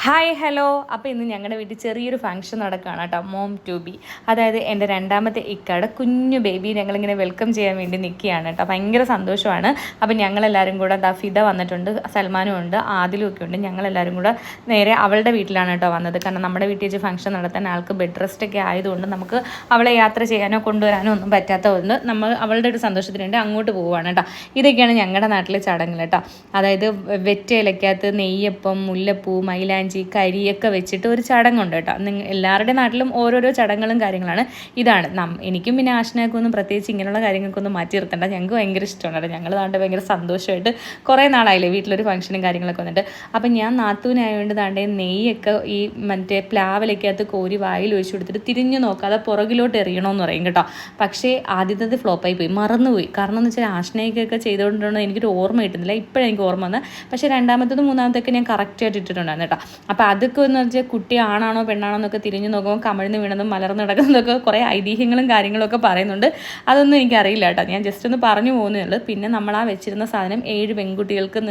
Hi hello. അപ്പോൾ ഇന്ന് ഞങ്ങളുടെ വീട്ടിൽ ചെറിയൊരു ഫംഗ്ഷൻ നടക്കുകയാണ് കേട്ടോ. മോം ടു ബി, അതായത് എൻ്റെ രണ്ടാമത്തെ ഇക്കയുടെ കുഞ്ഞു ബേബി ഞങ്ങളിങ്ങനെ വെൽക്കം ചെയ്യാൻ വേണ്ടി നിൽക്കുകയാണ് കേട്ടോ. ഭയങ്കര സന്തോഷമാണ്. അപ്പോൾ ഞങ്ങളെല്ലാവരും കൂടെ ഫിദ വന്നിട്ടുണ്ട്, സൽമാനും ഉണ്ട്, ആദിലും ഒക്കെ ഉണ്ട്. ഞങ്ങളെല്ലാവരും കൂടെ നേരെ അവളുടെ വീട്ടിലാണ് കേട്ടോ വന്നത്. കാരണം നമ്മുടെ വീട്ടിൽ വെച്ച് ഫംഗ്ഷൻ നടത്താൻ ആൾക്ക് ബെഡ് റെസ്റ്റ് ഒക്കെ ആയതുകൊണ്ട് നമുക്ക് അവളെ യാത്ര ചെയ്യാനോ കൊണ്ടുവരാനോ ഒന്നും പറ്റാത്തതുകൊണ്ട് നമ്മൾ അവളുടെ ഒരു സന്തോഷത്തിന് വേണ്ടി അങ്ങോട്ട് പോവുകയാണ് കേട്ടോ. ഇതൊക്കെയാണ് ഞങ്ങളുടെ നാട്ടിലെ ചടങ്ങുകൾ കേട്ടോ. അതായത് വെറ്റ ഇലക്കകത്ത് നെയ്യപ്പം, മുല്ലപ്പൂ, മൈലാഞ്ചി, കരിയൊക്കെ വെച്ചിട്ട് ഒരു ചടങ്ങുണ്ട് കേട്ടോ. എല്ലാവരുടെ നാട്ടിലും ഓരോരോ ചടങ്ങുകളും കാര്യങ്ങളാണ്. ഇതാണ് എനിക്കും പിന്നെ ആശനാക്കൊന്നും പ്രത്യേകിച്ച് ഇങ്ങനെയുള്ള കാര്യങ്ങൾക്കൊന്നും മാറ്റി നിർത്തണ്ട. ഞങ്ങൾക്ക് ഭയങ്കര ഇഷ്ടമാണ് കേട്ടോ. ഞങ്ങൾ നാട്ടിൽ ഭയങ്കര സന്തോഷമായിട്ട് കുറേ നാളായില്ലേ വീട്ടിലൊരു ഫംഗ്ഷനും കാര്യങ്ങളൊക്കെ വന്നിട്ട്. അപ്പം ഞാൻ നാത്തൂനായതുകൊണ്ട് താണ്ടെ നെയ്യൊക്കെ ഈ മറ്റേ പ്ലാവിലേക്കകത്ത് കോരി വായിൽ ഒഴിച്ചു കൊടുത്തിട്ട് തിരിഞ്ഞു നോക്കാതെ പുറകിലോട്ട് എറിയണമെന്ന് പറയും കേട്ടോ. പക്ഷേ ആദ്യത്തേത് ഫ്ലോപ്പായി പോയി, മറന്നുപോയി. കാരണം എന്ന് വെച്ചാൽ ആശനയ്ക്കൊക്കെ ചെയ്തുകൊണ്ടാണ് എനിക്കൊരു ഓർമ്മ കിട്ടുന്നില്ല. ഇപ്പോഴെനിക്ക് ഓർമ്മ വന്നത്. പക്ഷേ രണ്ടാമത്തതും മൂന്നാമത്തൊക്കെ ഞാൻ കറക്റ്റായിട്ട് ഇട്ടിട്ടുണ്ടായിരുന്നു കേട്ടോ. അപ്പോൾ അതൊക്കെ എന്ന് വെച്ചാൽ കുട്ടി ആണാണോ പെണ്ണാണോ എന്നൊക്കെ തിരിഞ്ഞു നോക്കുമ്പോൾ കമിഴ്ന്ന് വീണതും മലർന്ന് നടക്കുന്നതൊക്കെ കുറേ ഐതിഹ്യങ്ങളും കാര്യങ്ങളൊക്കെ പറയുന്നുണ്ട്. അതൊന്നും എനിക്കറിയില്ല കേട്ടോ. ഞാൻ ജസ്റ്റ് ഒന്ന് പറഞ്ഞു പോകുന്നേ ഉള്ളൂ. പിന്നെ നമ്മൾ ആ വെച്ചിരുന്ന സാധനം 7 പെൺകുട്ടികൾക്ക്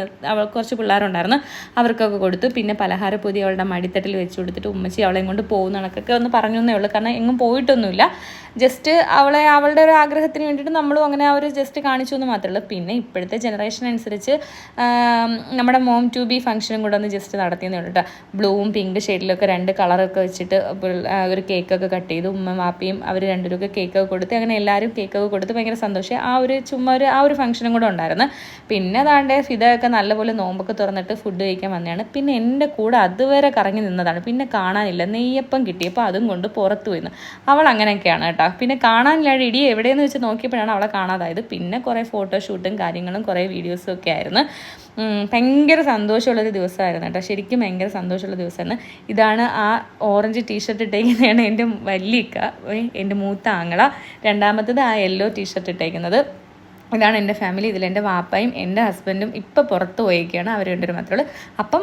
കുറച്ച് പിള്ളേരുണ്ടായിരുന്നു, അവർക്കൊക്കെ കൊടുത്തു. പിന്നെ പലഹാരപ്പൊതി അവളുടെ മടിത്തട്ടിൽ വെച്ച് കൊടുത്തിട്ട് ഉമ്മച്ചി അവളെയും കൊണ്ട് പോകുന്ന കണക്കൊക്കെ ഒന്ന് പറഞ്ഞു എന്നേ ഉള്ളൂ. കാരണം എങ്ങും പോയിട്ടൊന്നുമില്ല. ജസ്റ്റ് അവളുടെ ഒരു ആഗ്രഹത്തിന് വേണ്ടിയിട്ട് നമ്മളും അങ്ങനെ അവർ ജസ്റ്റ് കാണിച്ചു എന്ന് മാത്രമേ ഉള്ളൂ. പിന്നെ ഇപ്പോഴത്തെ ജനറേഷൻ അനുസരിച്ച് നമ്മുടെ മോം ടു ബി ഫംഗ്ഷനും കൂടെ ഒന്ന് ജസ്റ്റ് നടത്തിയെന്നേ ഉള്ളൂ കേട്ടോ. ബ്ലൂവും പിങ്ക് ഷെയ്ഡിലൊക്കെ 2 കളറൊക്കെ വെച്ചിട്ട് ഒരു കേക്കൊക്കെ കട്ട് ചെയ്തു. ഉമ്മ വാപ്പിയും അവർ രണ്ടുപേരൊക്കെ കേക്കൊക്കെ കൊടുത്ത് അങ്ങനെ എല്ലാവരും കേക്കൊക്കെ കൊടുത്ത് ഭയങ്കര സന്തോഷം. ആ ഒരു ഫംഗ്ഷനും കൂടെ ഉണ്ടായിരുന്നു. പിന്നെ അതാണ്ട് ഫിദയൊക്കെ നല്ലപോലെ നോമ്പൊക്കെ തുറന്നിട്ട് ഫുഡ് കഴിക്കാൻ വന്നതാണ്. പിന്നെ എൻ്റെ കൂടെ അതുവരെ കറങ്ങി നിന്നതാണ്. പിന്നെ കാണാനില്ല. നെയ്യപ്പം കിട്ടിയപ്പോൾ അതും കൊണ്ട് പുറത്ത് പോയിന്ന്. അവൾ അങ്ങനെയൊക്കെയാണ് കേട്ടോ. പിന്നെ കാണാനില്ലാതെ ഇടി എവിടെയെന്ന് വെച്ച് നോക്കിയപ്പോഴാണ് അവളെ കാണാതായത്. പിന്നെ കുറേ ഫോട്ടോഷൂട്ടും കാര്യങ്ങളും കുറേ വീഡിയോസും ഒക്കെ ആയിരുന്നു. ഭയങ്കര സന്തോഷമുള്ളൊരു ദിവസമായിരുന്നു കേട്ടോ. ശരിക്കും ഭയങ്കര സന്തോഷമുള്ള ദിവസമായിരുന്നു. ഇതാണ് ആ ഓറഞ്ച് ടീഷർട്ട് ഇട്ടേക്കുന്നതാണ് എൻ്റെ വല്യക്ക, എൻ്റെ മൂത്ത ആങ്ങള. രണ്ടാമത്തത് ആ യെല്ലോ ടീഷർട്ട് ഇട്ടേക്കുന്നത്. ഇതാണ് എൻ്റെ ഫാമിലി. ഇതിലെൻ്റെ വാപ്പയും എൻ്റെ ഹസ്ബൻഡും ഇപ്പോൾ പുറത്ത് പോയിരിക്കുകയാണ്. അവർ രണ്ടുപേരും മാത്രമേ ഉള്ളൂ. അപ്പം